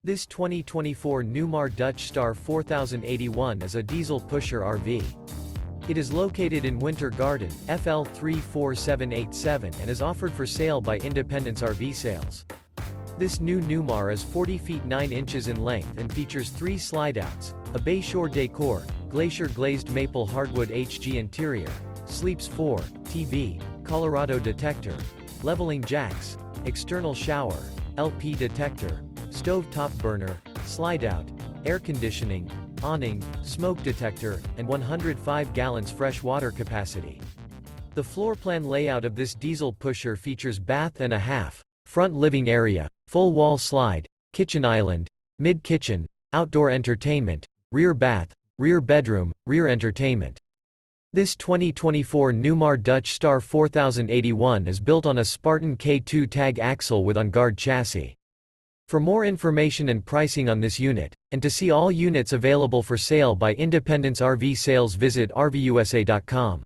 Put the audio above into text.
This 2024 Newmar Dutch Star 4081 is a diesel pusher RV. It is located in Winter Garden, FL 34787 and is offered for sale by Independence RV Sales. This new Newmar is 40 feet 9 inches in length and features 3 slideouts, a Bayshore Decor, Glacier Glazed Maple Hardwood-HG interior, Sleeps 4, TV, Colorado Detector, leveling jacks, external shower, LP detector, stove top burner, slideout, air conditioning, awning, smoke detector, and 105 gallons fresh water capacity. The floor plan layout of this diesel pusher features bath and a half, front living area, full wall slide, kitchen island, mid-kitchen, outdoor entertainment, rear bath, rear bedroom, rear entertainment. This 2024 Newmar Dutch Star 4081 is built on a Spartan K2 Tag Axle with OnGuard chassis. For more information and pricing on this unit, and to see all units available for sale by Independence RV Sales, visit RVUSA.com.